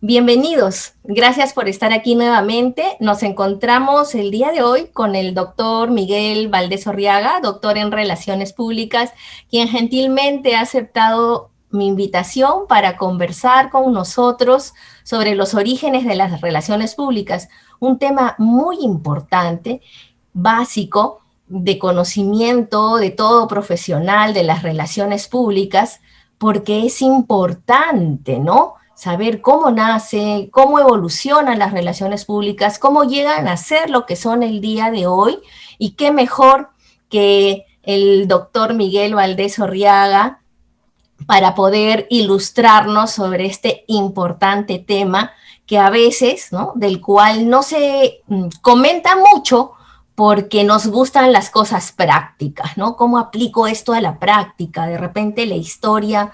Bienvenidos, gracias por estar aquí nuevamente. Nos encontramos el día de hoy con el doctor Miguel Valdés Orriaga, doctor en Relaciones Públicas, quien gentilmente ha aceptado mi invitación para conversar con nosotros sobre los orígenes de las relaciones públicas, un tema muy importante, básico, de conocimiento de todo profesional de las relaciones públicas, porque es importante, ¿no? Saber cómo nace, cómo evolucionan las relaciones públicas, cómo llegan a ser lo que son el día de hoy, y qué mejor que el doctor Miguel Valdés Orriaga para poder ilustrarnos sobre este importante tema que a veces, ¿no?, del cual no se comenta mucho porque nos gustan las cosas prácticas, ¿no? ¿Cómo aplico esto a la práctica? De repente la historia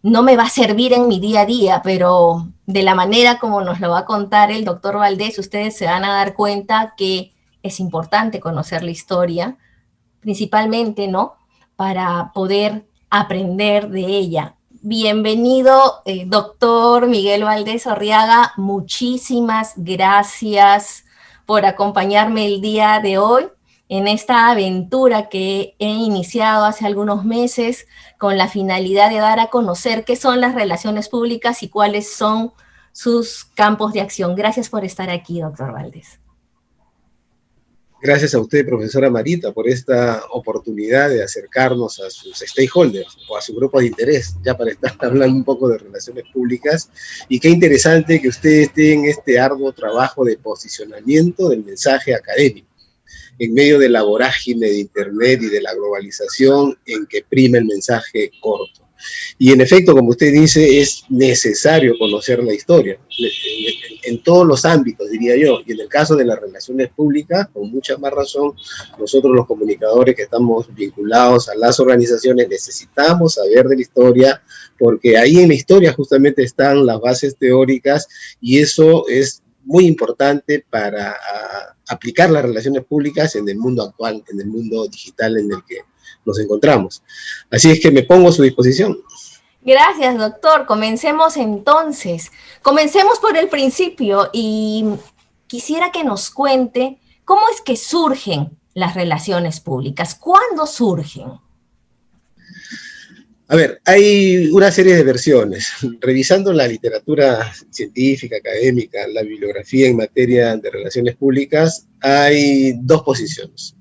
no me va a servir en mi día a día, pero de la manera como nos lo va a contar el doctor Valdés, ustedes se van a dar cuenta que es importante conocer la historia, principalmente, ¿no?, para poder aprender de ella. Bienvenido, doctor Miguel Valdés Orriaga, muchísimas gracias por acompañarme el día de hoy en esta aventura que he iniciado hace algunos meses con la finalidad de dar a conocer qué son las relaciones públicas y cuáles son sus campos de acción. Gracias por estar aquí, doctor Valdés. Gracias a usted, profesora Marita, por esta oportunidad de acercarnos a sus stakeholders o a su grupo de interés, ya para estar hablando un poco de relaciones públicas. Y qué interesante que usted esté en este arduo trabajo de posicionamiento del mensaje académico, en medio de la vorágine de Internet y de la globalización en que prima el mensaje corto. Y en efecto, como usted dice, es necesario conocer la historia, en todos los ámbitos, diría yo, y en el caso de las relaciones públicas, con mucha más razón, nosotros los comunicadores que estamos vinculados a las organizaciones necesitamos saber de la historia, porque ahí en la historia justamente están las bases teóricas, y eso es muy importante para aplicar las relaciones públicas en el mundo actual, en el mundo digital en el que nos encontramos. Así es que me pongo a su disposición. Gracias, doctor. Comencemos entonces. Comencemos por el principio y quisiera que nos cuente cómo es que surgen las relaciones públicas. ¿Cuándo surgen? A ver, hay una serie de versiones. Revisando la literatura científica, académica, la bibliografía en materia de relaciones públicas, hay dos posiciones.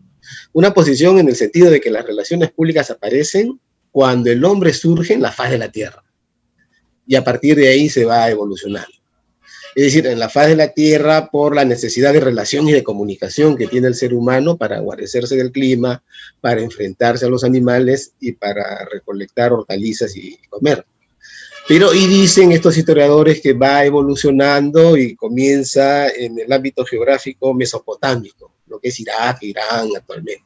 Una posición en el sentido de que las relaciones públicas aparecen cuando el hombre surge en la faz de la Tierra. Y a partir de ahí se va evolucionando. Es decir, en la faz de la Tierra, por la necesidad de relación y de comunicación que tiene el ser humano para guarecerse del clima, para enfrentarse a los animales y para recolectar hortalizas y comer. Pero, y dicen estos historiadores que va evolucionando y comienza en el ámbito geográfico mesopotámico, lo que es Irak, Irán actualmente.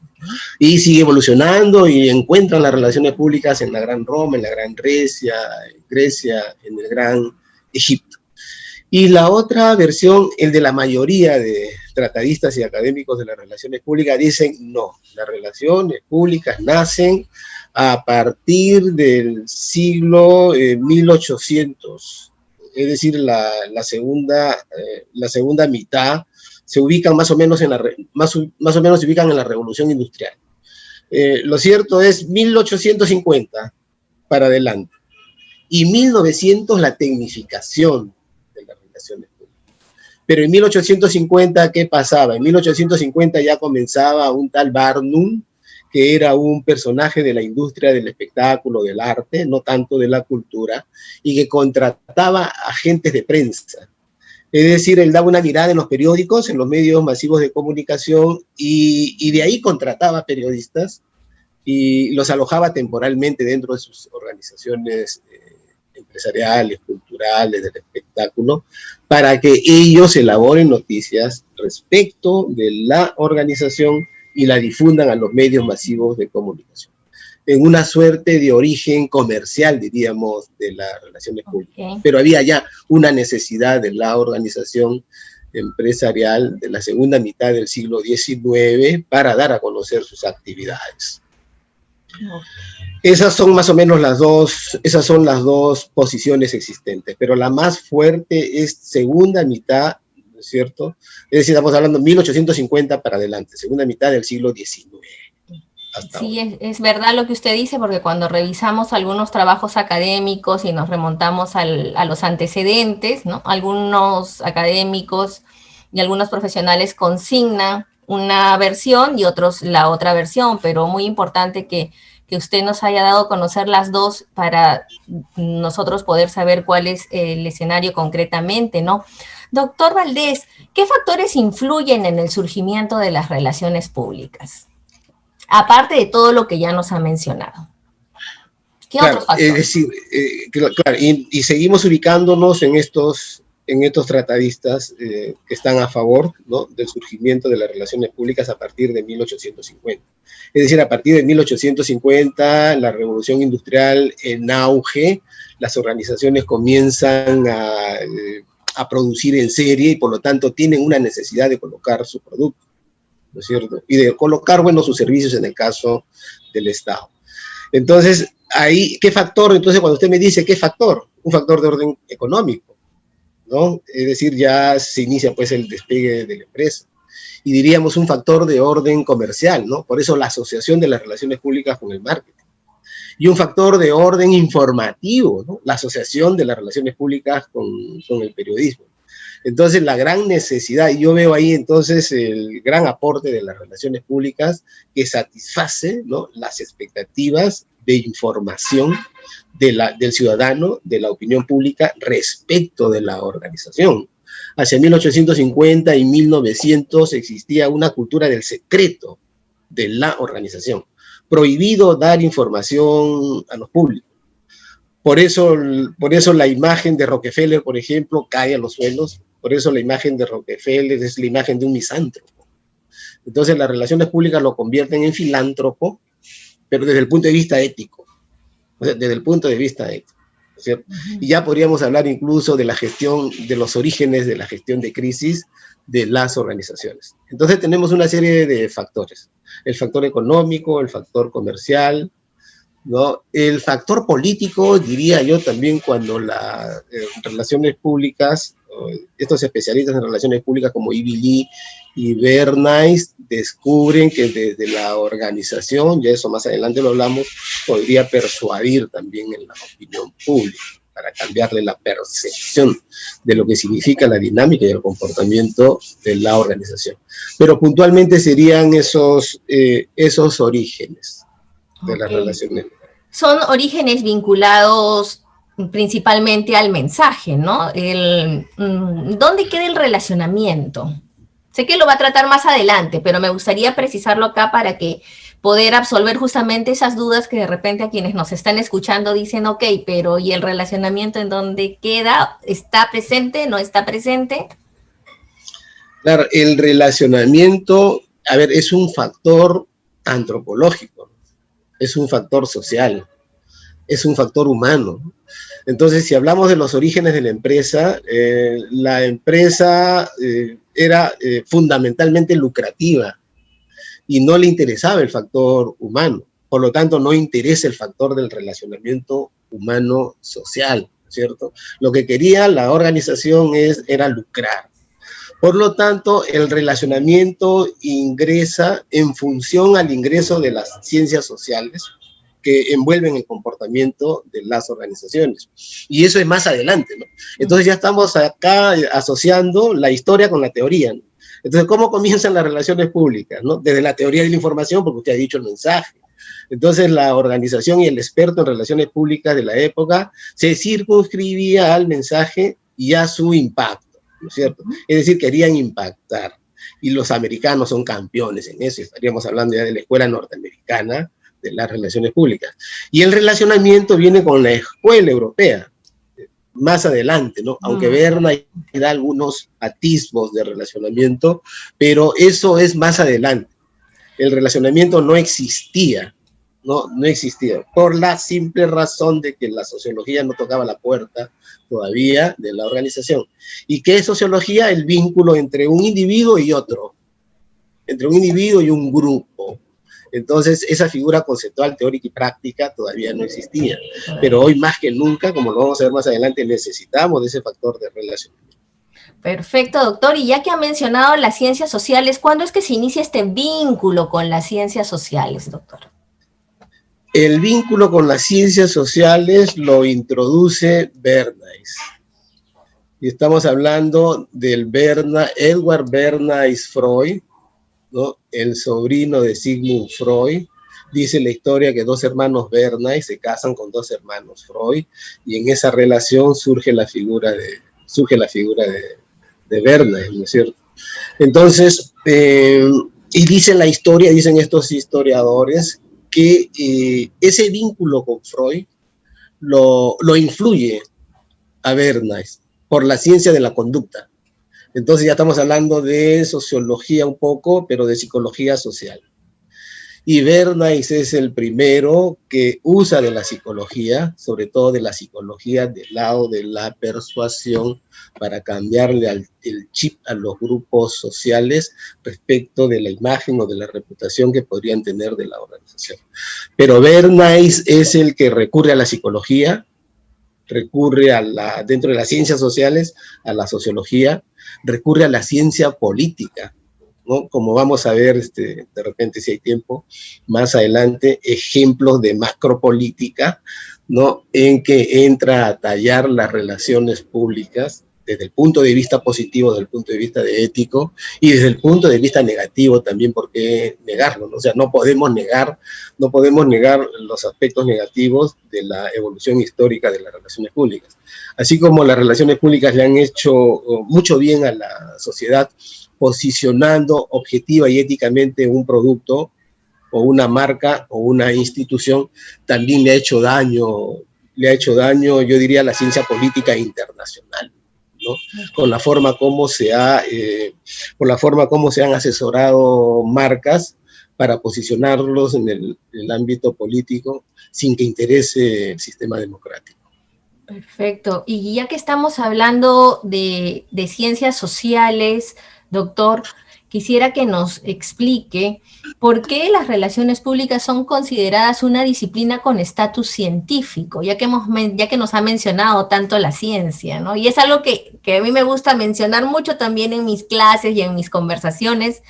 Y sigue evolucionando y encuentran las relaciones públicas en la Gran Roma, en la Gran Grecia, en el Gran Egipto. Y la otra versión, el de la mayoría de tratadistas y académicos de las relaciones públicas, dicen no, las relaciones públicas nacen a partir del siglo 1800, es decir, la segunda mitad, se ubican más o menos en la Revolución Industrial. Lo cierto es 1850 para adelante, y 1900 la tecnificación de las relaciones públicas. Pero en 1850, ¿qué pasaba? En 1850 ya comenzaba un tal Barnum, que era un personaje de la industria del espectáculo, del arte, no tanto de la cultura, y que contrataba agentes de prensa. Es decir, él daba una mirada en los periódicos, en los medios masivos de comunicación, y de ahí contrataba periodistas y los alojaba temporalmente dentro de sus organizaciones empresariales, culturales, del espectáculo, para que ellos elaboren noticias respecto de la organización y la difundan a los medios masivos de comunicación, en una suerte de origen comercial, diríamos, de las relaciones públicas. Pero había ya una necesidad de la organización empresarial de la segunda mitad del siglo XIX para dar a conocer sus actividades. Esas son más o menos esas son las dos posiciones existentes, pero la más fuerte es segunda mitad, ¿no es cierto? Es decir, estamos hablando de 1850 para adelante, segunda mitad del siglo XIX. Sí, es verdad lo que usted dice, porque cuando revisamos algunos trabajos académicos y nos remontamos a los antecedentes, ¿no? Algunos académicos y algunos profesionales consignan una versión y otros la otra versión, pero muy importante que usted nos haya dado a conocer las dos para nosotros poder saber cuál es el escenario concretamente, ¿no? Doctor Valdés, ¿qué factores influyen en el surgimiento de las relaciones públicas? Aparte de todo lo que ya nos ha mencionado. ¿Qué claro, otros factores? Es decir, claro, y seguimos ubicándonos en estos tratadistas que están a favor, ¿no?, del surgimiento de las relaciones públicas a partir de 1850. Es decir, a partir de 1850, la revolución industrial en auge, las organizaciones comienzan a producir en serie y por lo tanto tienen una necesidad de colocar su producto, ¿no es cierto? Y de colocar, bueno, sus servicios en el caso del Estado. Entonces, ahí, ¿qué factor? Entonces, cuando usted me dice, ¿qué factor? Un factor de orden económico, ¿no? Es decir, ya se inicia pues el despegue de la empresa. Y diríamos un factor de orden comercial, ¿no? Por eso la asociación de las relaciones públicas con el marketing. Y un factor de orden informativo, ¿no? La asociación de las relaciones públicas con el periodismo. Entonces, la gran necesidad, y yo veo ahí entonces el gran aporte de las relaciones públicas que satisface, ¿no?, las expectativas de información del ciudadano, de la opinión pública respecto de la organización. Hacia 1850 y 1900 existía una cultura del secreto de la organización. Prohibido dar información a los públicos. Por eso la imagen de Rockefeller, por ejemplo, cae a los suelos. Por eso la imagen de Rockefeller es la imagen de un misántropo. Entonces las relaciones públicas lo convierten en filántropo, pero desde el punto de vista ético. O sea, desde el punto de vista ético, ¿cierto? Y ya podríamos hablar incluso de la gestión, de los orígenes de la gestión de crisis de las organizaciones. Entonces tenemos una serie de factores. El factor económico, el factor comercial, ¿no? El factor político, diría yo también, cuando las relaciones públicas, estos especialistas en relaciones públicas como Ivy Lee y Bernays descubren que desde la organización, y eso más adelante lo hablamos, podría persuadir también en la opinión pública para cambiarle la percepción de lo que significa la dinámica y el comportamiento de la organización. Pero puntualmente serían esos orígenes de las relaciones. Son orígenes vinculados principalmente al mensaje, ¿no? ¿Dónde queda el relacionamiento? Sé que lo va a tratar más adelante, pero me gustaría precisarlo acá para que poder absolver justamente esas dudas que de repente a quienes nos están escuchando dicen, ok, pero ¿y el relacionamiento en dónde queda? ¿Está presente? ¿No está presente? Claro, el relacionamiento, a ver, es un factor antropológico, es un factor social, es un factor humano. Entonces, si hablamos de los orígenes de la empresa era fundamentalmente lucrativa y no le interesaba el factor humano. Por lo tanto, no interesa el factor del relacionamiento humano-social, ¿cierto? Lo que quería la organización era lucrar. Por lo tanto, el relacionamiento ingresa en función al ingreso de las ciencias sociales que envuelven el comportamiento de las organizaciones. Y eso es más adelante, ¿no? Entonces ya estamos acá asociando la historia con la teoría, ¿no? Entonces, ¿cómo comienzan las relaciones públicas, ¿no? Desde la teoría de la información, porque usted ha dicho el mensaje. Entonces, la organización y el experto en relaciones públicas de la época se circunscribía al mensaje y a su impacto, ¿no es cierto? Es decir, querían impactar. Y los americanos son campeones en eso. Estaríamos hablando ya de la escuela norteamericana de las relaciones públicas. Y el relacionamiento viene con la escuela europea, más adelante, ¿no? Aunque Bernays da algunos atisbos de relacionamiento, pero eso es más adelante. El relacionamiento no existía, no existía, por la simple razón de que la sociología no tocaba la puerta todavía de la organización. ¿Y qué es sociología? El vínculo entre un individuo y otro, entre un individuo y un grupo. Entonces, esa figura conceptual, teórica y práctica todavía no existía. Pero hoy más que nunca, como lo vamos a ver más adelante, necesitamos de ese factor de relación. Perfecto, doctor. Y ya que ha mencionado las ciencias sociales, ¿cuándo es que se inicia este vínculo con las ciencias sociales, doctor? El vínculo con las ciencias sociales lo introduce Bernays. Y estamos hablando del Edward Bernays Freud, ¿no? El sobrino de Sigmund Freud. Dice la historia que dos hermanos Bernays se casan con dos hermanos Freud, y en esa relación surge la figura de Bernays, ¿no es cierto? Entonces, y dice la historia, dicen estos historiadores, que ese vínculo con Freud lo influye a Bernays por la ciencia de la conducta. Entonces ya estamos hablando de sociología un poco, pero de psicología social. Y Bernays es el primero que usa de la psicología, sobre todo de la psicología del lado de la persuasión, para cambiarle el chip a los grupos sociales respecto de la imagen o de la reputación que podrían tener de la organización. Pero Bernays es el que recurre a la psicología, recurre dentro de las ciencias sociales, a la sociología, recurre a la ciencia política, ¿no? Como vamos a ver, de repente, si hay tiempo, más adelante, ejemplos de macropolítica, ¿no? En que entra a tallar las relaciones públicas desde el punto de vista positivo, desde el punto de vista de ético, y desde el punto de vista negativo también, ¿por qué negarlo? ¿No? O sea, no podemos negar los aspectos negativos de la evolución histórica de las relaciones públicas. Así como las relaciones públicas le han hecho mucho bien a la sociedad, posicionando objetiva y éticamente un producto o una marca o una institución, también le ha hecho daño, yo diría, a la ciencia política internacional, ¿no? Por la forma como se han asesorado marcas para posicionarlos en el ámbito político sin que interese el sistema democrático. Perfecto. Y ya que estamos hablando de ciencias sociales, doctor, quisiera que nos explique por qué las relaciones públicas son consideradas una disciplina con estatus científico, ya que nos ha mencionado tanto la ciencia, ¿no? Y es algo que a mí me gusta mencionar mucho también en mis clases y en mis conversaciones,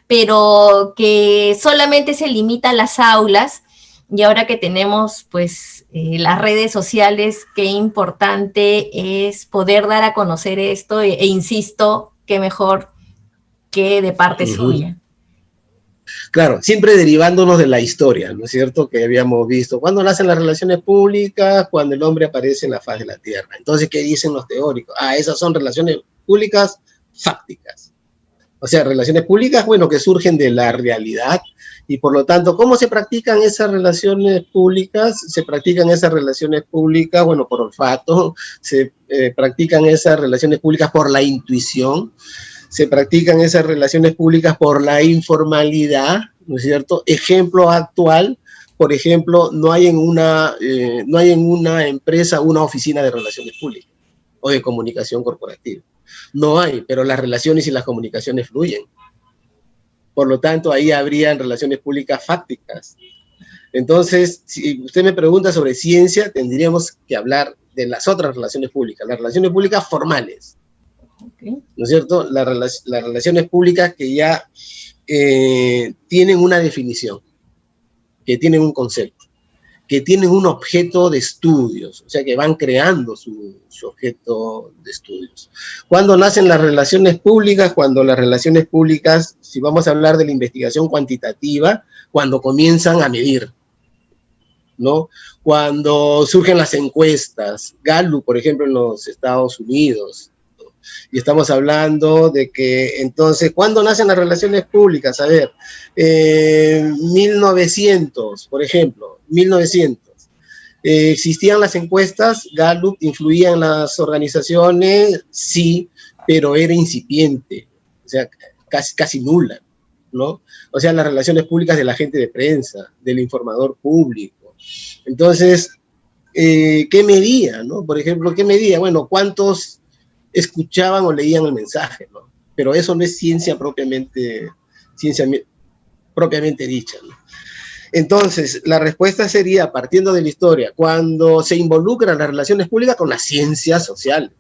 pero que solamente se limita a las aulas. Y ahora que tenemos, pues, las redes sociales, qué importante es poder dar a conocer esto, e insisto, qué mejor que de parte suya. Claro, siempre derivándonos de la historia, ¿no es cierto? Que habíamos visto. ¿Cuándo nacen las relaciones públicas? Cuando el hombre aparece en la faz de la Tierra. Entonces, ¿qué dicen los teóricos? Esas son relaciones públicas fácticas. O sea, relaciones públicas, bueno, que surgen de la realidad, y por lo tanto, ¿cómo se practican esas relaciones públicas? Se practican esas relaciones públicas, bueno, por olfato, se practican esas relaciones públicas por la intuición, se practican esas relaciones públicas por la informalidad, ¿no es cierto? Ejemplo actual, por ejemplo, no hay en una empresa una oficina de relaciones públicas o de comunicación corporativa. No hay, pero las relaciones y las comunicaciones fluyen. Por lo tanto, ahí habrían relaciones públicas fácticas. Entonces, si usted me pregunta sobre ciencia, tendríamos que hablar de las otras relaciones públicas, las relaciones públicas formales. Okay. ¿No es cierto? Las relaciones públicas que ya tienen una definición, que tienen un concepto, que tienen un objeto de estudios, o sea, que van creando su objeto de estudios. ¿Cuándo nacen las relaciones públicas? Cuando las relaciones públicas, si vamos a hablar de la investigación cuantitativa, cuando comienzan a medir, ¿no? Cuando surgen las encuestas, Gallup, por ejemplo, en los Estados Unidos, ¿no? Y estamos hablando de que, entonces, ¿cuándo nacen las relaciones públicas? A ver, 1900, por ejemplo, 1900. ¿Existían las encuestas? Gallup influía en las organizaciones, sí, pero era incipiente, o sea, casi nula, ¿no? O sea, las relaciones públicas del agente de prensa, del informador público. Entonces, ¿qué medía, no? Por ejemplo, ¿qué medía? Bueno, ¿cuántos escuchaban o leían el mensaje, ¿no? Pero eso no es ciencia propiamente dicha, ¿no? Entonces, la respuesta sería, partiendo de la historia, cuando se involucran las relaciones públicas con las ciencias sociales,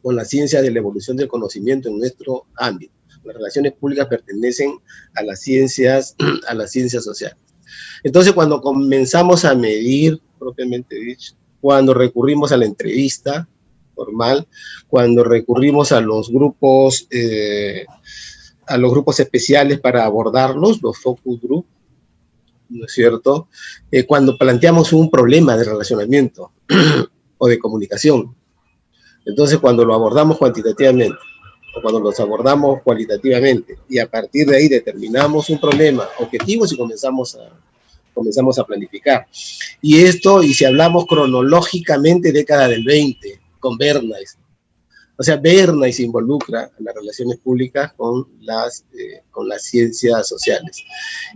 con la ciencia de la evolución del conocimiento en nuestro ámbito. Las relaciones públicas pertenecen a las ciencias sociales. Entonces, cuando comenzamos a medir, propiamente dicho, cuando recurrimos a la entrevista formal, cuando recurrimos a los grupos especiales para abordarlos, los focus group, ¿no es cierto? Cuando planteamos un problema de relacionamiento o de comunicación. Entonces, cuando lo abordamos cuantitativamente o cuando los abordamos cualitativamente y a partir de ahí determinamos un problema objetivo y comenzamos a planificar. Y esto, y si hablamos cronológicamente, década del 20, con Bernays. O sea, Bernays se involucra en las relaciones públicas con las ciencias sociales.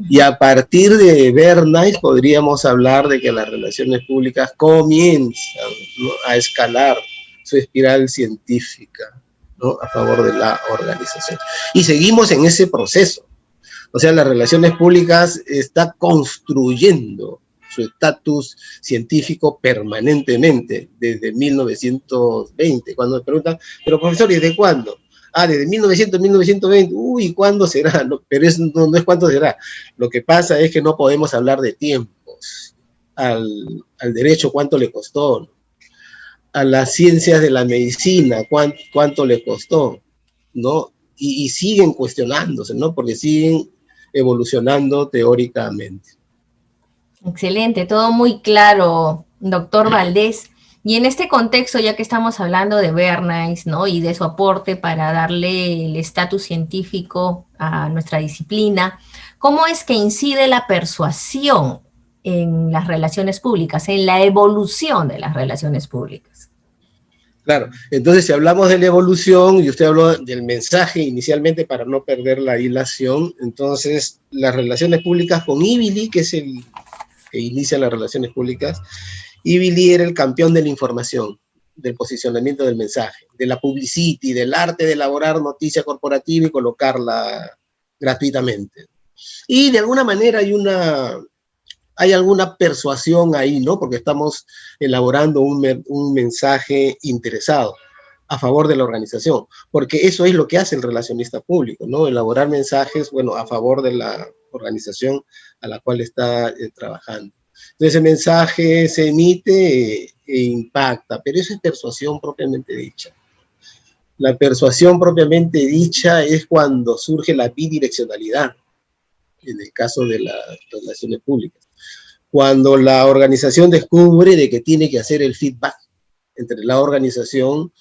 Y a partir de Bernays podríamos hablar de que las relaciones públicas comienzan, ¿no?, a escalar su espiral científica, ¿no?, a favor de la organización. Y seguimos en ese proceso. O sea, las relaciones públicas está construyendo su estatus científico permanentemente desde 1920. Cuando me preguntan, pero profesor, ¿y desde cuándo? Desde 1920. Uy, ¿cuándo será? No, pero no es cuánto será. Lo que pasa es que no podemos hablar de tiempos. Al derecho, ¿cuánto le costó? ¿No? A las ciencias de la medicina, ¿cuánto le costó? ¿No? Y siguen cuestionándose, ¿no? Porque siguen evolucionando teóricamente. Excelente, todo muy claro, doctor Valdés. Y en este contexto, ya que estamos hablando de Bernays, ¿no?, y de su aporte para darle el estatus científico a nuestra disciplina, ¿cómo es que incide la persuasión en las relaciones públicas, en la evolución de las relaciones públicas? Claro, entonces si hablamos de la evolución, y usted habló del mensaje inicialmente para no perder la hilación, entonces las relaciones públicas con Ibili, que es el que inicia las relaciones públicas, Ibili era el campeón de la información, del posicionamiento del mensaje, de la publicity, del arte de elaborar noticia corporativa y colocarla gratuitamente. Y de alguna manera hay alguna persuasión ahí, ¿no? Porque estamos elaborando un mensaje interesado a favor de la organización, porque eso es lo que hace el relacionista público, ¿no? Elaborar mensajes, bueno, a favor de la organización a la cual está trabajando. Entonces, el mensaje se emite e impacta, pero eso es persuasión propiamente dicha. La persuasión propiamente dicha es cuando surge la bidireccionalidad, en el caso de las relaciones públicas. Cuando la organización descubre de que tiene que hacer el feedback entre la organización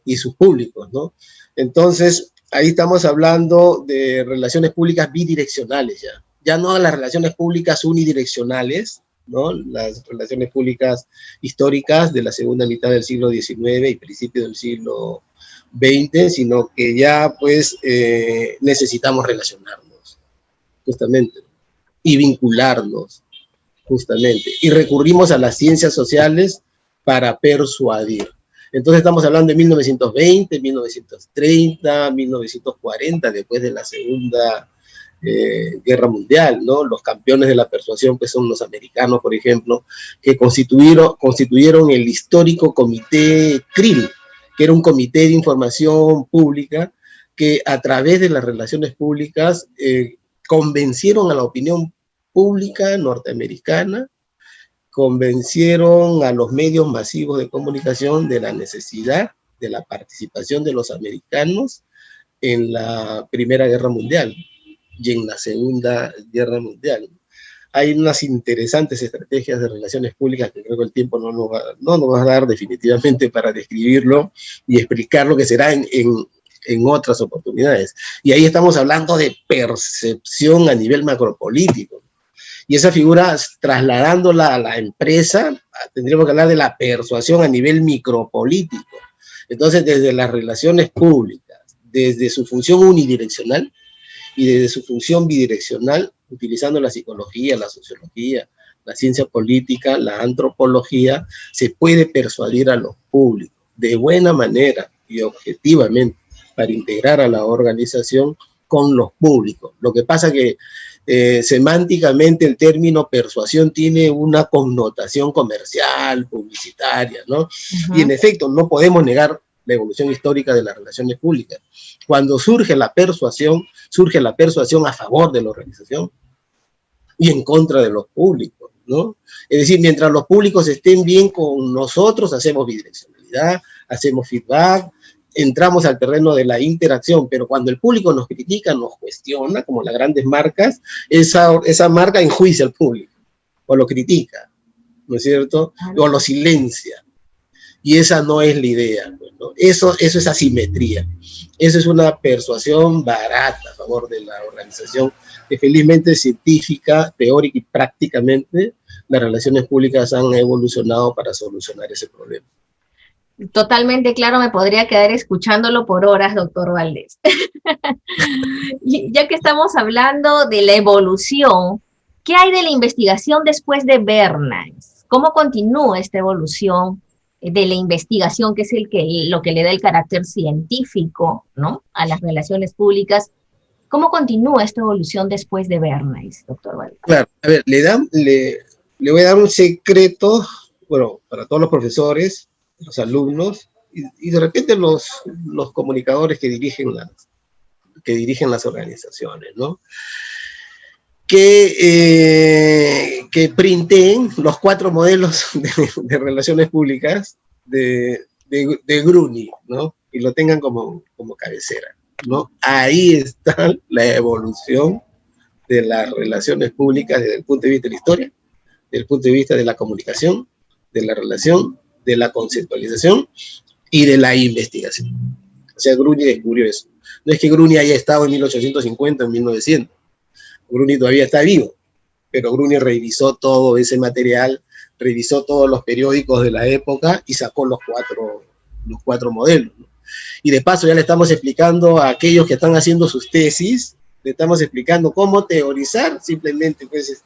y sus públicos, ¿no? Entonces, ahí estamos hablando de relaciones públicas bidireccionales ya. Ya no las relaciones públicas unidireccionales, ¿no? Las relaciones públicas históricas de la segunda mitad del siglo XIX y principio del siglo XX, sino que ya, pues, necesitamos relacionarnos, justamente, y vincularnos, justamente, y recurrimos a las ciencias sociales para persuadir. Entonces estamos hablando de 1920, 1930, 1940, después de la Segunda Guerra Mundial, ¿no? Los campeones de la persuasión, pues, son los americanos, por ejemplo, que constituyeron el histórico comité CRIL, que era un comité de información pública que a través de las relaciones públicas convencieron a la opinión pública norteamericana, convencieron a los medios masivos de comunicación de la necesidad de la participación de los americanos en la Primera Guerra Mundial y en la Segunda Guerra Mundial. Hay unas interesantes estrategias de relaciones públicas que creo que el tiempo no nos va a dar definitivamente para describirlo y explicar lo que será en otras oportunidades. Y ahí estamos hablando de percepción a nivel macropolítico. Y esa figura, trasladándola a la empresa, tendríamos que hablar de la persuasión a nivel micropolítico. Entonces, desde las relaciones públicas, desde su función unidireccional y desde su función bidireccional, utilizando la psicología, la sociología, la ciencia política, la antropología, se puede persuadir a los públicos de buena manera y objetivamente para integrar a la organización con los públicos. Lo que pasa que semánticamente el término persuasión tiene una connotación comercial, publicitaria, ¿no? Y en efecto, no podemos negar la evolución histórica de las relaciones públicas. Cuando surge la persuasión a favor de la organización y en contra de los públicos, ¿no? Es decir, mientras los públicos estén bien con nosotros, hacemos bidireccionalidad, hacemos feedback, entramos al terreno de la interacción, pero cuando el público nos critica, nos cuestiona, como las grandes marcas, esa marca enjuicia al público, o lo critica, ¿no es cierto? O lo silencia. Y esa no es la idea, ¿no? Eso es asimetría. Eso es una persuasión barata a favor de la organización, que felizmente científica, teórica y prácticamente las relaciones públicas han evolucionado para solucionar ese problema. Totalmente claro, me podría quedar escuchándolo por horas, doctor Valdés. Ya que estamos hablando de la evolución, ¿qué hay de la investigación después de Bernays? ¿Cómo continúa esta evolución de la investigación, que es lo que le da el carácter científico, ¿no?, a las relaciones públicas? ¿Cómo continúa esta evolución después de Bernays, doctor Valdés? Claro, a ver, le voy a dar un secreto, bueno, para todos los profesores, los alumnos, y de repente los comunicadores que dirigen las organizaciones, ¿no? Que printen los 4 modelos de relaciones públicas de Gruni, ¿no? Y lo tengan como cabecera, ¿no? Ahí está la evolución de las relaciones públicas desde el punto de vista de la historia, desde el punto de vista de la comunicación, de la relación, de la conceptualización y de la investigación. O sea, Gruni descubrió eso. No es que Gruni haya estado en 1850 o en 1900. Gruni todavía está vivo, pero Gruni revisó todo ese material, revisó todos los periódicos de la época y sacó los cuatro modelos, ¿no? Y de paso ya le estamos explicando a aquellos que están haciendo sus tesis, le estamos explicando cómo teorizar, simplemente pues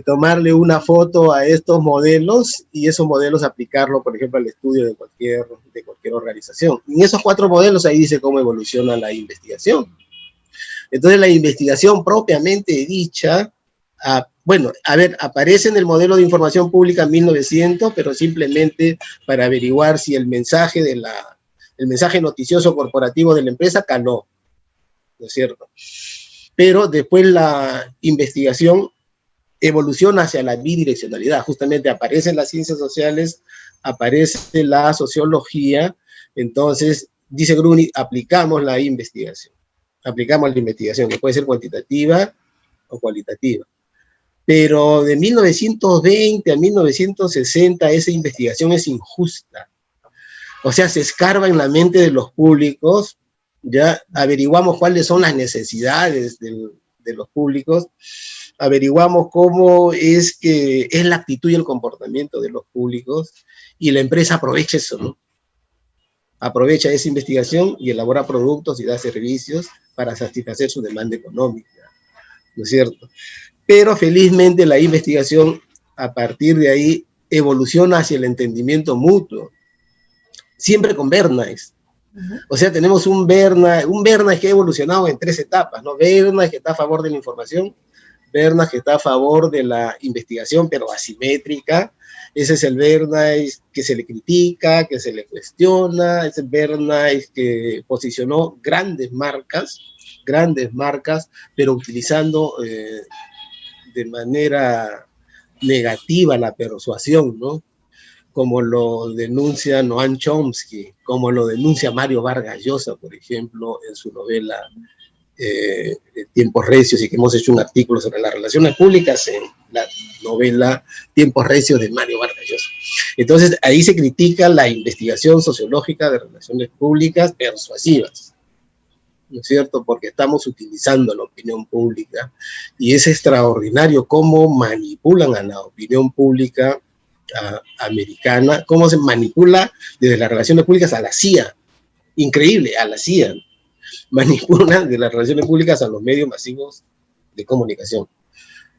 tomarle una foto a estos modelos y esos modelos aplicarlo, por ejemplo, al estudio de cualquier organización. Y en esos 4 modelos ahí dice cómo evoluciona la investigación. Entonces la investigación propiamente dicha, aparece en el modelo de información pública en 1900, pero simplemente para averiguar si el mensaje noticioso corporativo de la empresa caló, ¿no es cierto? Pero después la investigación evoluciona hacia la bidireccionalidad, justamente aparecen las ciencias sociales, aparece la sociología, entonces, dice Gruni, aplicamos la investigación, que puede ser cuantitativa o cualitativa. Pero de 1920 a 1960 esa investigación es injusta. O sea, se escarba en la mente de los públicos, ya averiguamos cuáles son las necesidades de los públicos, averiguamos cómo es la actitud y el comportamiento de los públicos, y la empresa aprovecha eso, ¿no? Aprovecha esa investigación y elabora productos y da servicios para satisfacer su demanda económica, ¿no es cierto? Pero felizmente la investigación, a partir de ahí, evoluciona hacia el entendimiento mutuo, siempre con Bernays. O sea, tenemos un Bernays que ha evolucionado en 3 etapas, ¿no? Bernays que está a favor de la información, Bernays que está a favor de la investigación, pero asimétrica. Ese es el Bernays que se le critica, que se le cuestiona, es el Bernays que posicionó grandes marcas, pero utilizando de manera negativa la persuasión, ¿no? Como lo denuncia Noam Chomsky, como lo denuncia Mario Vargas Llosa, por ejemplo, en su novela Tiempos Recios, y que hemos hecho un artículo sobre las relaciones públicas en la novela Tiempos Recios de Mario Vargas Llosa. Entonces, ahí se critica la investigación sociológica de relaciones públicas persuasivas, ¿no es cierto? Porque estamos utilizando la opinión pública, y es extraordinario cómo manipulan a la opinión pública americana, cómo se manipula desde las relaciones públicas a la CIA, increíble, a la CIA, manipula de las relaciones públicas a los medios masivos de comunicación.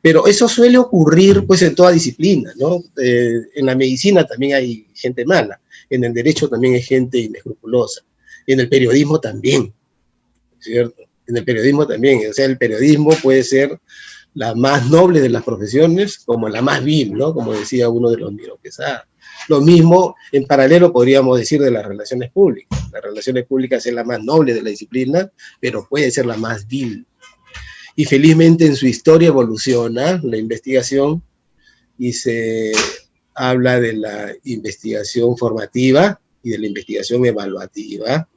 Pero eso suele ocurrir pues en toda disciplina, ¿no? En la medicina también hay gente mala, en el derecho también hay gente inescrupulosa, en el periodismo también. ¿cierto? En el periodismo también, o sea, el periodismo puede ser la más noble de las profesiones como la más vil, ¿no? Como decía uno de los Miro Quesada. Lo mismo, en paralelo, podríamos decir de las relaciones públicas. Las relaciones públicas es la más noble de la disciplina, pero puede ser la más vil. Y felizmente en su historia evoluciona la investigación y se habla de la investigación formativa y de la investigación evaluativa,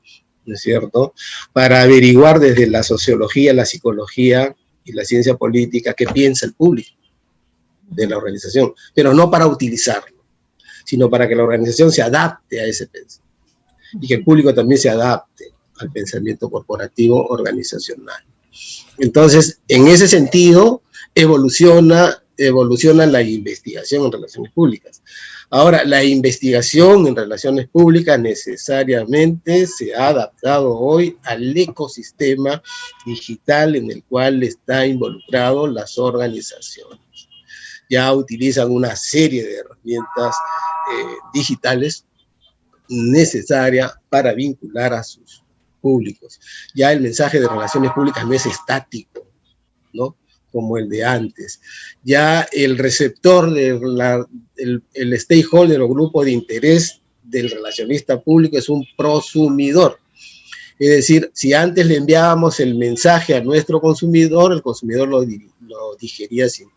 ¿no es cierto?, para averiguar desde la sociología, la psicología y la ciencia política qué piensa el público de la organización, pero no para utilizarlo, sino para que la organización se adapte a ese pensamiento y que el público también se adapte al pensamiento corporativo organizacional. Entonces, en ese sentido, evoluciona la investigación en relaciones públicas. Ahora, la investigación en relaciones públicas necesariamente se ha adaptado hoy al ecosistema digital en el cual están involucrados las organizaciones. Ya utilizan una serie de herramientas digitales necesarias para vincular a sus públicos. Ya el mensaje de relaciones públicas no es estático, ¿no?, como el de antes. Ya el receptor, el stakeholder o grupo de interés del relacionista público es un prosumidor. Es decir, si antes le enviábamos el mensaje a nuestro consumidor, el consumidor lo digería sin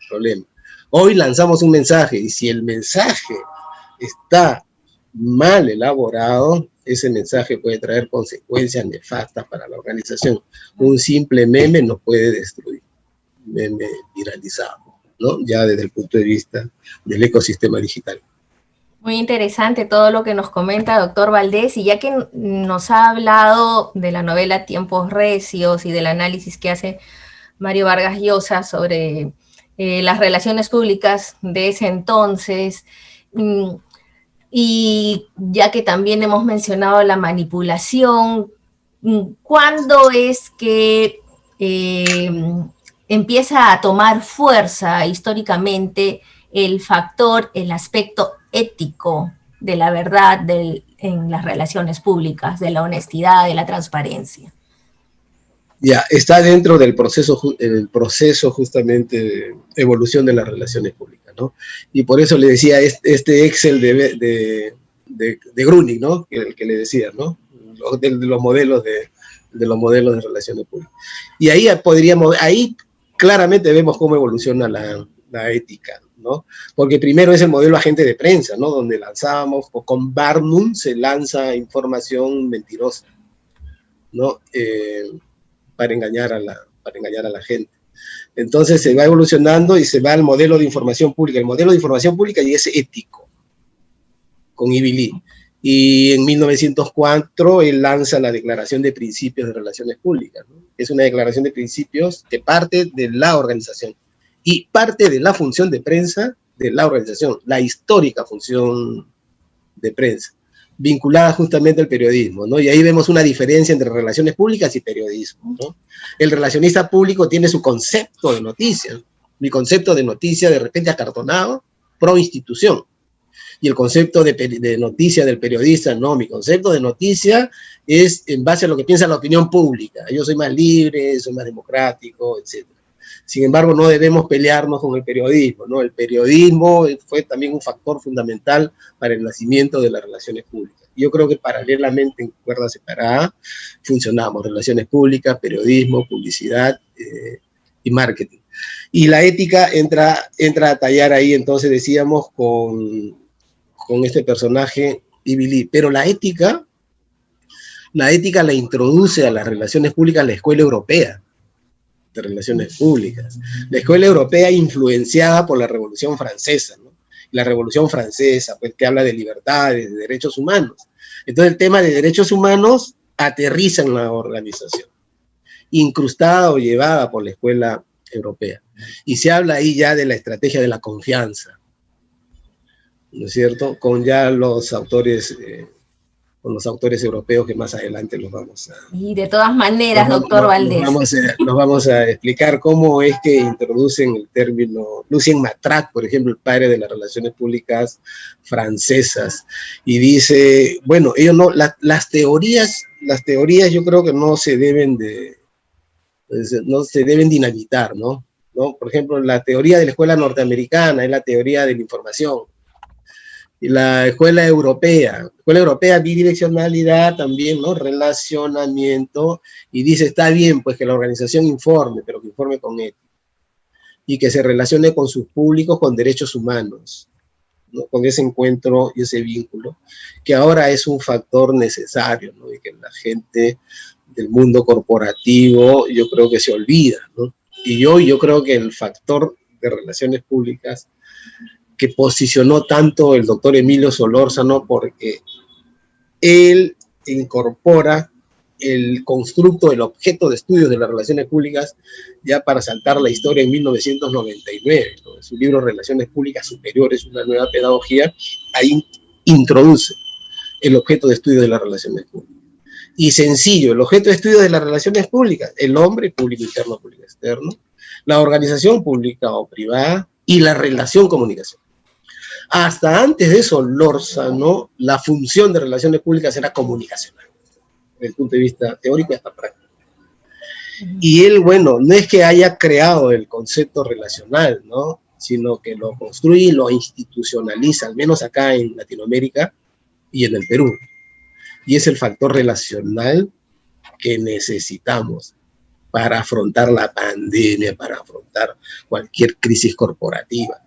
problema. Hoy lanzamos un mensaje y si el mensaje está mal elaborado, ese mensaje puede traer consecuencias nefastas para la organización. Un simple meme nos puede destruir. Meme viralizado, ¿no?, ya desde el punto de vista del ecosistema digital. Muy interesante todo lo que nos comenta, doctor Valdés, y ya que nos ha hablado de la novela Tiempos Recios y del análisis que hace Mario Vargas Llosa sobre las relaciones públicas de ese entonces, y ya que también hemos mencionado la manipulación, ¿cuándo es que empieza a tomar fuerza históricamente el factor, el aspecto ético de la verdad en las relaciones públicas, de la honestidad, de la transparencia? Ya, está dentro del proceso justamente de evolución de las relaciones públicas, ¿no? Y por eso le decía este Excel de Grunig, ¿no?, el que le decía, ¿no?, de los modelos de relaciones públicas. Y ahí claramente vemos cómo evoluciona la ética, ¿no? Porque primero es el modelo agente de prensa, ¿no?, donde lanzábamos, con Barnum se lanza información mentirosa, ¿no?, para engañar a la gente. Entonces se va evolucionando y se va al modelo de información pública. El modelo de información pública ya es ético, con Ibili. Y en 1904 él lanza la Declaración de Principios de Relaciones Públicas, ¿no? Es una declaración de principios que parte de la organización y parte de la función de prensa de la organización, la histórica función de prensa, vinculada justamente al periodismo, ¿no? Y ahí vemos una diferencia entre relaciones públicas y periodismo, ¿no? El relacionista público tiene su concepto de noticia. Mi concepto de noticia de repente acartonado, pro institución. Y el concepto de noticia del periodista, no, mi concepto de noticia es en base a lo que piensa la opinión pública. Yo soy más libre, soy más democrático, etc. Sin embargo, no debemos pelearnos con el periodismo, ¿no? El periodismo fue también un factor fundamental para el nacimiento de las relaciones públicas. Yo creo que paralelamente, en cuerda separada, funcionamos, relaciones públicas, periodismo, publicidad y marketing. Y la ética entra a tallar ahí, entonces decíamos, con este personaje Ibili. Pero la ética la introduce a las relaciones públicas la Escuela Europea de Relaciones Públicas. La Escuela Europea influenciada por la Revolución Francesa, ¿no? La Revolución Francesa, pues, que habla de libertades, de derechos humanos. Entonces el tema de derechos humanos aterriza en la organización, incrustada o llevada por la Escuela Europea. Y se habla ahí ya de la estrategia de la confianza, ¿no es cierto?, con ya los autores europeos que más adelante los vamos a... Y de todas maneras, doctor Valdés. Nos vamos a explicar cómo es que introducen el término. Lucien Matrat, por ejemplo, el padre de las relaciones públicas francesas, y dice, bueno, ellos no, las teorías las teorías yo creo que no se deben dinamitar, ¿no? Por ejemplo, la teoría de la escuela norteamericana es la teoría de la información. Y la escuela europea, bidireccionalidad también, ¿no? Relacionamiento, y dice, está bien, pues que la organización informe, pero que informe con ética, y que se relacione con sus públicos con derechos humanos, ¿no? Con ese encuentro y ese vínculo, que ahora es un factor necesario, ¿no? Y que la gente del mundo corporativo yo creo que se olvida, ¿no? Y yo creo que el factor de relaciones públicas que posicionó tanto el doctor Emilio Solórzano, porque él incorpora el constructo, el objeto de estudios de las relaciones públicas, ya para saltar la historia en 1999, ¿no? En su libro Relaciones Públicas Superiores, una nueva pedagogía, ahí introduce el objeto de estudio de las relaciones públicas. Y sencillo, el objeto de estudio de las relaciones públicas, el hombre, público interno, público externo, la organización pública o privada y la relación comunicación. Hasta antes de Solórzano, la función de relaciones públicas era comunicacional, desde el punto de vista teórico y hasta práctico. Y él, bueno, no es que haya creado el concepto relacional, ¿no? Sino que lo construye y lo institucionaliza, al menos acá en Latinoamérica y en el Perú. Y es el factor relacional que necesitamos para afrontar la pandemia, para afrontar cualquier crisis corporativa.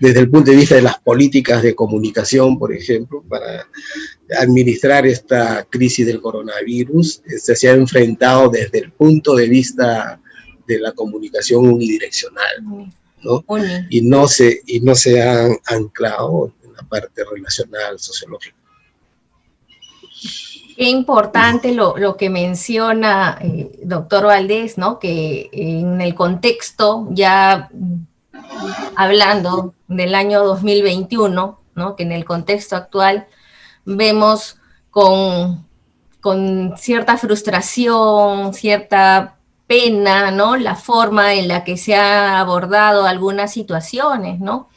Desde el punto de vista de las políticas de comunicación, por ejemplo, para administrar esta crisis del coronavirus, se ha enfrentado desde el punto de vista de la comunicación unidireccional, ¿no? Y no se han anclado en la parte relacional, sociológica. Qué importante lo que menciona doctor Valdés, ¿no? Que en el contexto, ya hablando del año 2021, ¿no? Que en el contexto actual vemos con cierta frustración, cierta pena, ¿no? La forma en la que se ha abordado algunas situaciones, ¿no?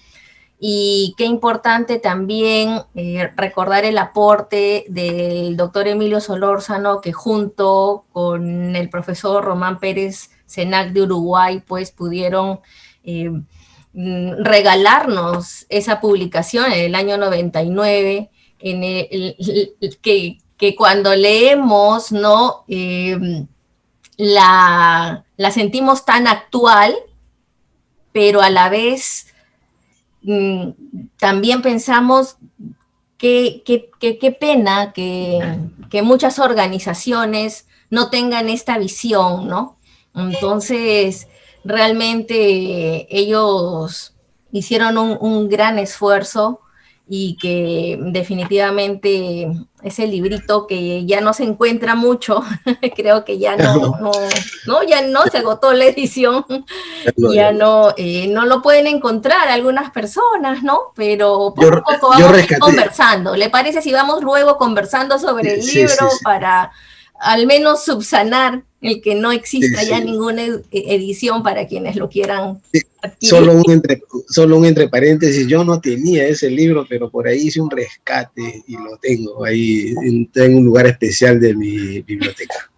Y qué importante también recordar el aporte del doctor Emilio Solórzano, que junto con el profesor Román Pérez Senac de Uruguay, pues pudieron regalarnos esa publicación en el año 99, en que cuando leemos, ¿no? La sentimos tan actual, pero a la vez también pensamos qué pena que muchas organizaciones no tengan esta visión, ¿no? Entonces, realmente ellos hicieron un gran esfuerzo y que definitivamente ese librito que ya no se encuentra mucho, creo que ya ya no se agotó la edición, ya no lo pueden encontrar algunas personas, ¿no? Pero poco a poco vamos a ir conversando. ¿Le parece si vamos luego conversando sobre el libro para al menos subsanar el que no exista ya ninguna edición para quienes lo quieran adquirir? Solo un entre paréntesis, yo no tenía ese libro, pero por ahí hice un rescate y lo tengo ahí en un lugar especial de mi biblioteca.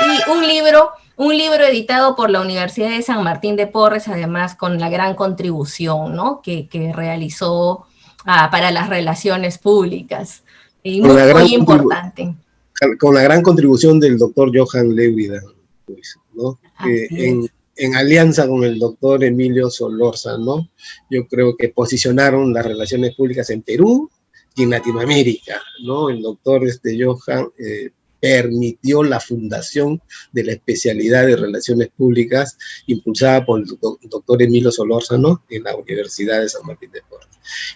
Y un libro editado por la Universidad de San Martín de Porres, además con la gran contribución, ¿no? que realizó para las relaciones públicas. Y muy importante. Con la gran contribución del doctor Johan Leeuwida, pues, ¿no? En alianza con el doctor Emilio Solórzano, yo creo que posicionaron las relaciones públicas en Perú y en Latinoamérica, ¿no? El doctor Johan permitió la fundación de la especialidad de relaciones públicas impulsada por el doctor Emilio Solórzano en la Universidad de San Martín de Porres.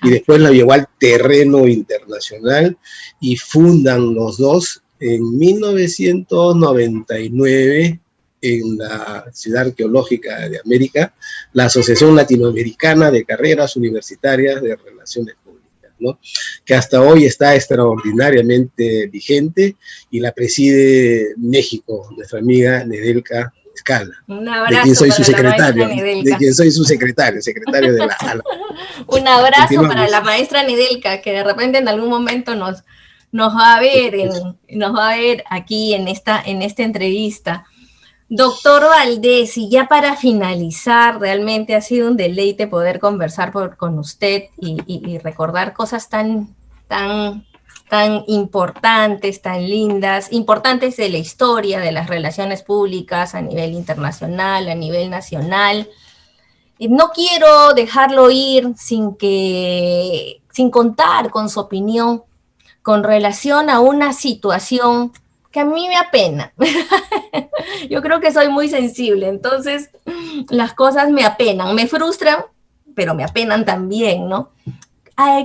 Y después la llevó al terreno internacional y fundan los dos en 1999 en la Ciudad Arqueológica de América, la Asociación Latinoamericana de Carreras Universitarias de Relaciones Públicas, ¿no? Que hasta hoy está extraordinariamente vigente y la preside México, nuestra amiga Nedelka Escala, un abrazo, de quien soy su secretario, secretario de la ALA. Un abrazo para la maestra Nedelka, que de repente en algún momento nos nos va a ver aquí en esta entrevista. Doctor Valdés, y ya para finalizar, realmente ha sido un deleite poder conversar con usted y recordar cosas tan importantes, tan lindas, importantes de la historia de las relaciones públicas a nivel internacional, a nivel nacional. No quiero dejarlo ir sin contar con su opinión con relación a una situación que a mí me apena. Yo creo que soy muy sensible, entonces las cosas me apenan, me frustran, pero me apenan también, ¿no?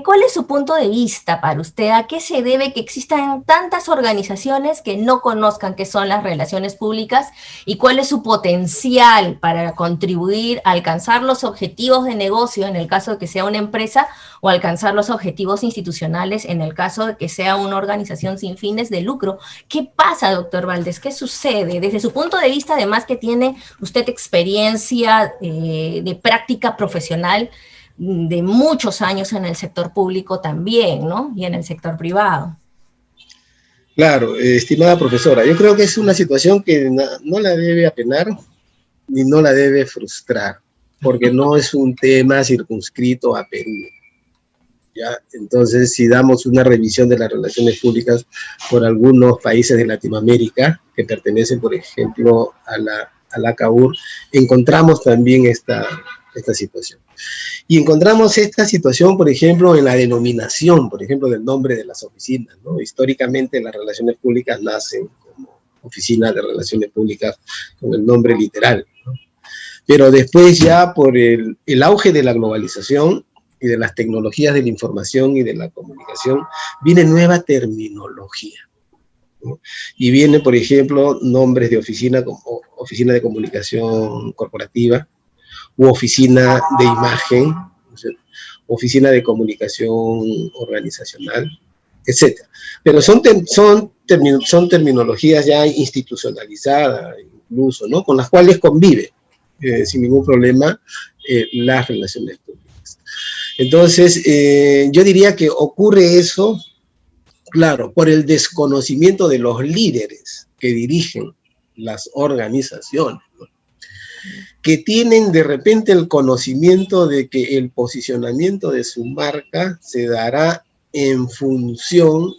¿Cuál es su punto de vista para usted? ¿A qué se debe que existan tantas organizaciones que no conozcan qué son las relaciones públicas y cuál es su potencial para contribuir a alcanzar los objetivos de negocio en el caso de que sea una empresa o alcanzar los objetivos institucionales en el caso de que sea una organización sin fines de lucro? ¿Qué pasa, doctor Valdés? ¿Qué sucede? Desde su punto de vista, además que tiene usted experiencia de práctica profesional, de muchos años en el sector público también, ¿no? Y en el sector privado. Claro, estimada profesora, yo creo que es una situación que no la debe apenar ni no la debe frustrar, porque no es un tema circunscrito a Perú. ¿Ya? Entonces, si damos una revisión de las relaciones públicas por algunos países de Latinoamérica, que pertenecen, por ejemplo, a la CAUR, encontramos también esta situación. Y encontramos esta situación, por ejemplo, en la denominación, por ejemplo, del nombre de las oficinas, ¿no? Históricamente las relaciones públicas nacen como oficinas de relaciones públicas con el nombre literal, ¿no? Pero después ya por el auge de la globalización y de las tecnologías de la información y de la comunicación, viene nueva terminología, ¿no? Y viene, por ejemplo, nombres de oficina como oficina de comunicación corporativa, u oficina de imagen, ¿no es cierto?, oficina de comunicación organizacional, etc. Pero son terminologías ya institucionalizadas, incluso, ¿no?, con las cuales convive sin ningún problema las relaciones públicas. Entonces, yo diría que ocurre eso, claro, por el desconocimiento de los líderes que dirigen las organizaciones, ¿no?, que tienen de repente el conocimiento de que el posicionamiento de su marca se dará en función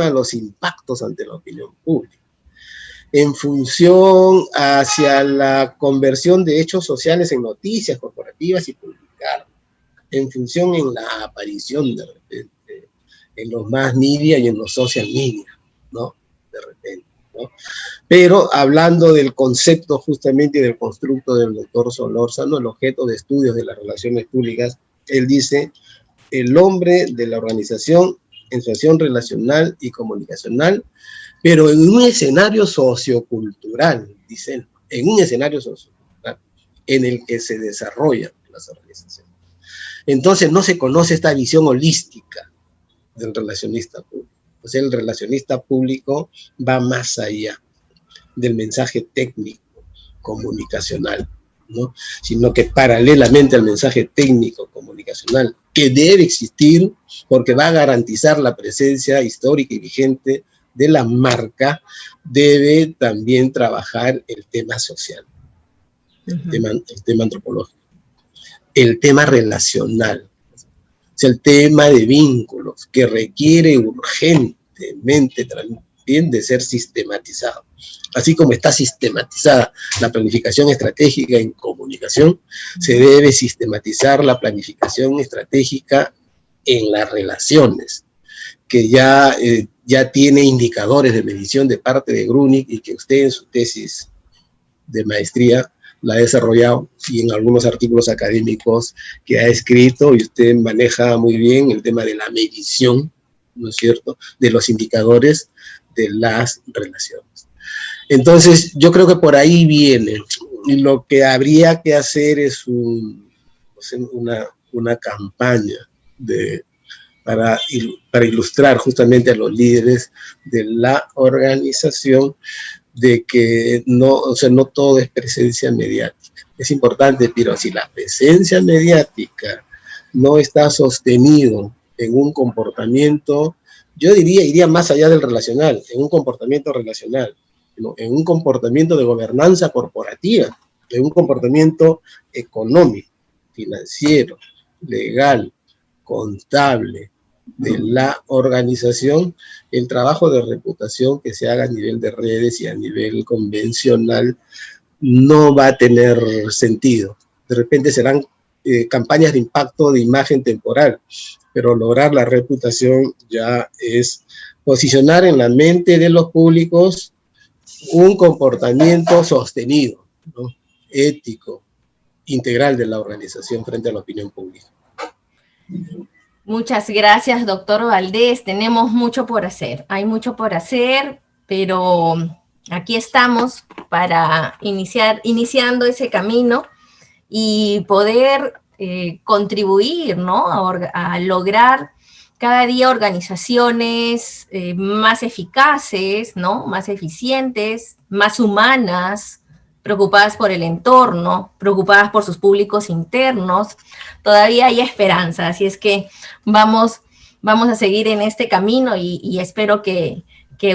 a los impactos ante la opinión pública, en función hacia la conversión de hechos sociales en noticias corporativas y publicar, en función en la aparición de repente en los mass media y en los social media, ¿no? De repente, ¿no? Pero hablando del concepto justamente del constructo del doctor Solórzano, el objeto de estudios de las relaciones públicas, él dice, el hombre de la organización en su acción relacional y comunicacional, pero en un escenario sociocultural, dice él, en un escenario sociocultural en el que se desarrollan las organizaciones. Entonces no se conoce esta visión holística del relacionista público. O sea, el relacionista público va más allá del mensaje técnico, comunicacional, ¿no?, sino que paralelamente al mensaje técnico, comunicacional, que debe existir porque va a garantizar la presencia histórica y vigente de la marca, debe también trabajar el tema social, el tema antropológico, el tema relacional, es el tema de vínculos que requiere urgentemente también de ser sistematizado. Así como está sistematizada la planificación estratégica en comunicación, se debe sistematizar la planificación estratégica en las relaciones, que ya tiene indicadores de medición de parte de Grunig y que usted en su tesis de maestría la ha desarrollado, y en algunos artículos académicos que ha escrito, y usted maneja muy bien el tema de la medición, ¿no es cierto?, de los indicadores de las relaciones. Entonces, yo creo que por ahí viene, y lo que habría que hacer es una campaña para ilustrar justamente a los líderes de la organización de que no todo es presencia mediática. Es importante, pero si la presencia mediática no está sostenido en un comportamiento yo diría, iría más allá del relacional, en un comportamiento relacional, ¿no? En un comportamiento de gobernanza corporativa, en un comportamiento económico, financiero, legal, contable, de la organización, el trabajo de reputación que se haga a nivel de redes y a nivel convencional no va a tener sentido. De repente serán campañas de impacto de imagen temporal, pero lograr la reputación ya es posicionar en la mente de los públicos un comportamiento sostenido, ¿no? Ético, integral de la organización frente a la opinión pública. Muchas gracias, doctor Valdés. Tenemos mucho por hacer. Hay mucho por hacer, pero aquí estamos para iniciando ese camino y poder contribuir, ¿no? A lograr cada día organizaciones más eficaces, ¿no? Más eficientes, más humanas, preocupadas por el entorno, preocupadas por sus públicos internos. Todavía hay esperanza, así es que vamos a seguir en este camino y espero que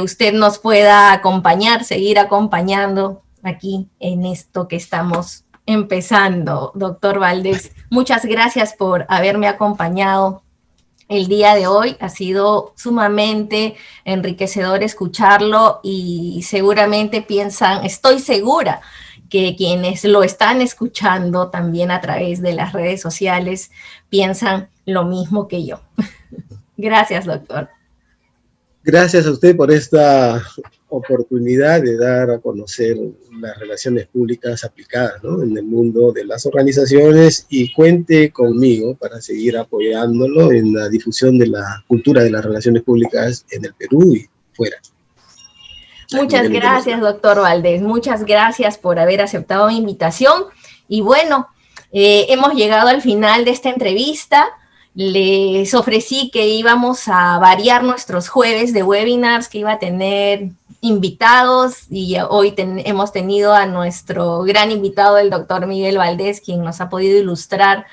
usted nos pueda acompañar, seguir acompañando aquí en esto que estamos empezando, doctor Valdés. Muchas gracias por haberme acompañado el día de hoy. Ha sido sumamente enriquecedor escucharlo y seguramente piensan, estoy segura que quienes lo están escuchando también a través de las redes sociales piensan lo mismo que yo. Gracias, doctor. Gracias a usted por esta oportunidad de dar a conocer las relaciones públicas aplicadas, ¿no?, en el mundo de las organizaciones, y cuente conmigo para seguir apoyándolo en la difusión de la cultura de las relaciones públicas en el Perú y fuera. Muchas gracias, doctor Valdés. Muchas gracias por haber aceptado mi invitación. Y bueno, hemos llegado al final de esta entrevista. Les ofrecí que íbamos a variar nuestros jueves de webinars, que iba a tener invitados, y hoy hemos tenido a nuestro gran invitado, el doctor Miguel Valdés, quien nos ha podido ilustrar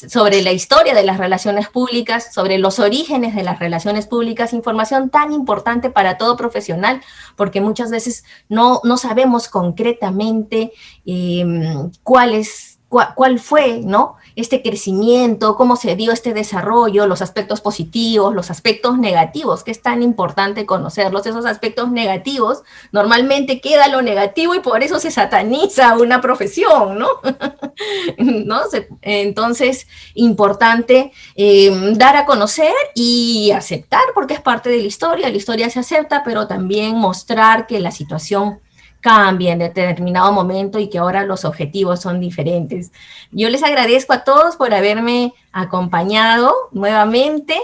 sobre la historia de las relaciones públicas, sobre los orígenes de las relaciones públicas, información tan importante para todo profesional, porque muchas veces no sabemos concretamente cuál fue, ¿no?, este crecimiento, cómo se dio este desarrollo, los aspectos positivos, los aspectos negativos, que es tan importante conocerlos. Esos aspectos negativos, normalmente queda lo negativo y por eso se sataniza una profesión, ¿no? ¿No? Entonces, importante dar a conocer y aceptar, porque es parte de la historia se acepta, pero también mostrar que la situación cambia en determinado momento y que ahora los objetivos son diferentes. Yo les agradezco a todos por haberme acompañado nuevamente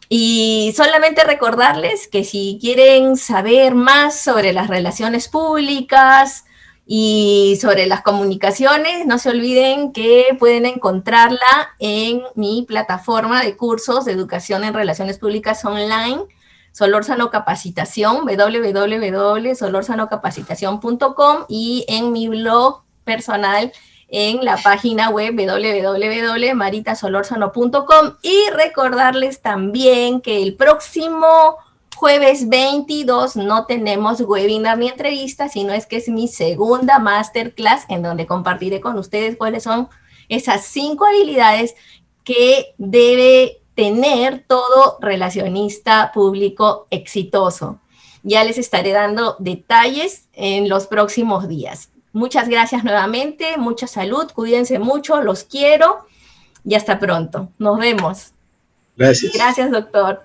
y solamente recordarles que si quieren saber más sobre las relaciones públicas y sobre las comunicaciones, no se olviden que pueden encontrarla en mi plataforma de cursos de educación en relaciones públicas online, Solórzano Capacitación, www.solorsanocapacitacion.com, y en mi blog personal en la página web www.maritasolorzano.com. Y recordarles también que el próximo jueves 22 no tenemos webinar ni entrevista, sino es que es mi segunda masterclass en donde compartiré con ustedes cuáles son esas 5 habilidades que debe tener todo relacionista público exitoso. Ya les estaré dando detalles en los próximos días. Muchas gracias nuevamente, mucha salud, cuídense mucho, los quiero y hasta pronto. Nos vemos. Gracias. Gracias, doctor.